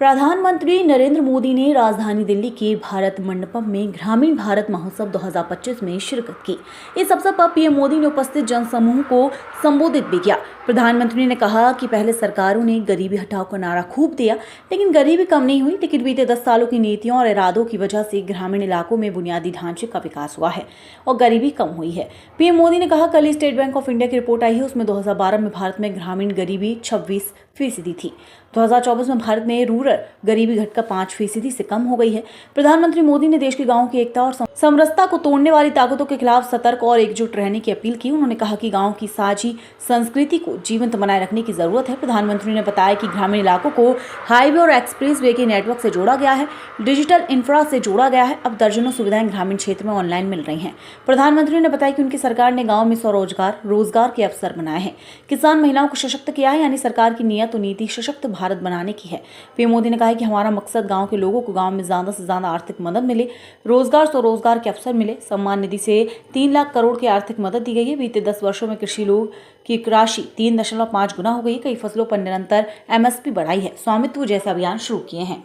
प्रधानमंत्री नरेंद्र मोदी ने राजधानी दिल्ली के भारत मंडपम में ग्रामीण भारत महोत्सव 2025 में शिरकत की। इस अवसर पर पीएम मोदी ने उपस्थित जनसमूह को संबोधित भी किया। प्रधानमंत्री ने कहा कि पहले सरकारों ने गरीबी हटाओ का नारा खूब दिया, लेकिन गरीबी कम नहीं हुई। लेकिन बीते 10 सालों की नीतियों और इरादों की वजह से ग्रामीण इलाकों में बुनियादी ढांचे का विकास हुआ है और गरीबी कम हुई है। पीएम मोदी ने कहा, कल स्टेट बैंक ऑफ इंडिया की रिपोर्ट आई है, उसमें 2012 में भारत में ग्रामीण गरीबी 26% थी। 2024 में भारत में रूरल गरीबी घटकर 5% से कम हो गई है। प्रधानमंत्री मोदी ने देश के गांवों की एकता और समरसता को तोड़ने वाली ताकतों के खिलाफ सतर्क और एकजुट रहने की अपील की। उन्होंने कहा कि गांव की साझी संस्कृति को जीवंत बनाए रखने की जरूरत है। प्रधानमंत्री ने बताया कि ग्रामीण इलाकों को हाईवे और एक्सप्रेस वे के नेटवर्क से जोड़ा गया है, डिजिटल इंफ्रा से जोड़ा गया है। अब दर्जनों सुविधाएं ग्रामीण क्षेत्र में ऑनलाइन मिल रही हैं। प्रधानमंत्री ने बताया कि उनकी सरकार ने गाँव में स्वरोजगार, रोजगार के अवसर बनाए हैं, किसान महिलाओं को सशक्त किया है। यानी सरकार की नीयत और नीति सशक्त भारत बनाने की है। पीएम मोदी ने कहा कि हमारा मकसद गांव के लोगों को गांव में ज्यादा से ज्यादा आर्थिक मदद मिले, रोजगार स्वरोजगार के अवसर मिले। सम्मान निधि से 3 लाख करोड़ की आर्थिक मदद दी गई है। बीते 10 वर्षों में कृषि लोग की राशि 3.5 गुना हो गई है। कई फसलों पर निरंतर एमएसपी बढ़ाई है। स्वामित्व जैसे अभियान शुरू किए हैं।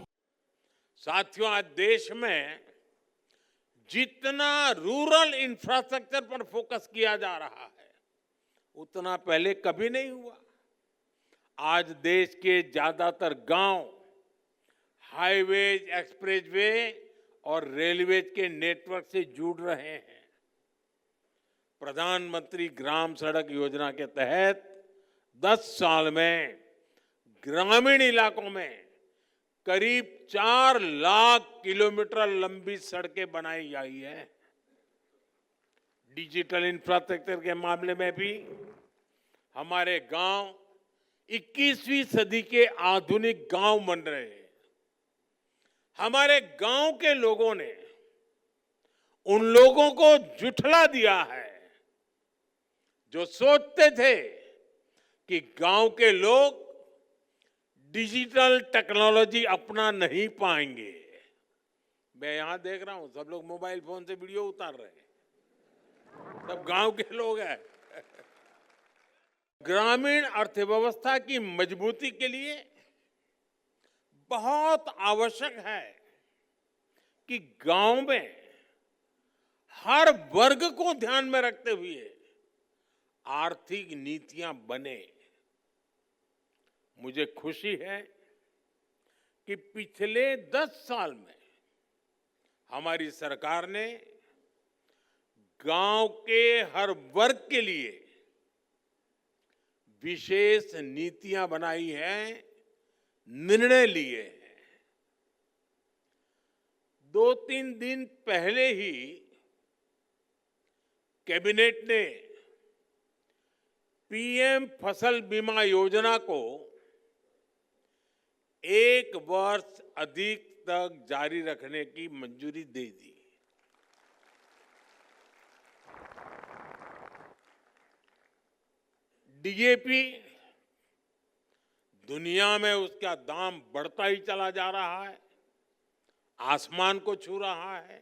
साथियों, आज देश में जितना रूरल इंफ्रास्ट्रक्चर पर फोकस किया जा रहा है, उतना पहले कभी नहीं हुआ। आज देश के ज्यादातर गांव हाईवेज, एक्सप्रेसवे और रेलवेज के नेटवर्क से जुड़ रहे हैं। प्रधानमंत्री ग्राम सड़क योजना के तहत 10 साल में ग्रामीण इलाकों में करीब 4 लाख किलोमीटर लंबी सड़कें बनाई गई है। डिजिटल इंफ्रास्ट्रक्चर के मामले में भी हमारे गांव 21वीं सदी के आधुनिक गांव बन रहे हैं। हमारे गांव के लोगों ने उन लोगों को झुठला दिया है जो सोचते थे कि गांव के लोग डिजिटल टेक्नोलॉजी अपना नहीं पाएंगे। मैं यहां देख रहा हूं सब लोग मोबाइल फोन से वीडियो उतार रहे हैं, सब गांव के लोग हैं। ग्रामीण अर्थव्यवस्था की मजबूती के लिए बहुत आवश्यक है कि गांव में हर वर्ग को ध्यान में रखते हुए आर्थिक नीतियां बने। मुझे खुशी है कि पिछले 10 साल में हमारी सरकार ने गांव के हर वर्ग के लिए विशेष नीतियां बनाई हैं, निर्णय लिए हैं। 2-3 दिन पहले ही कैबिनेट ने पीएम फसल बीमा योजना को 1 वर्ष अधिक तक जारी रखने की मंजूरी दे दी। डीएपी दुनिया में उसका दाम बढ़ता ही चला जा रहा है, आसमान को छू रहा है।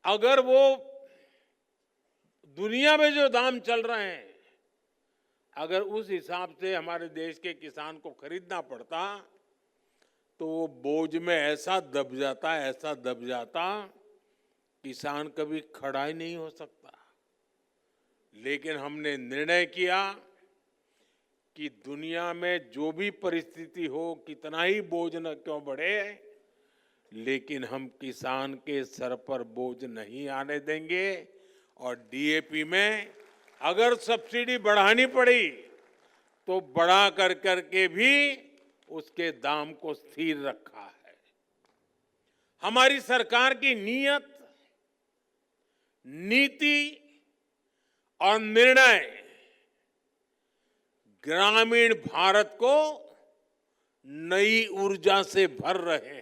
अगर वो दुनिया में जो दाम चल रहे हैं, अगर उस हिसाब से हमारे देश के किसान को खरीदना पड़ता तो वो बोझ में ऐसा दब जाता, किसान कभी खड़ा ही नहीं हो सकता। लेकिन हमने निर्णय किया कि दुनिया में जो भी परिस्थिति हो, कितना ही बोझ न क्यों बढ़े, लेकिन हम किसान के सर पर बोझ नहीं आने देंगे। और डीएपी में अगर सब्सिडी बढ़ानी पड़ी तो बढ़ा करके भी उसके दाम को स्थिर रखा है। हमारी सरकार की नीयत, नीति और निर्णय ग्रामीण भारत को नई ऊर्जा से भर रहे हैं।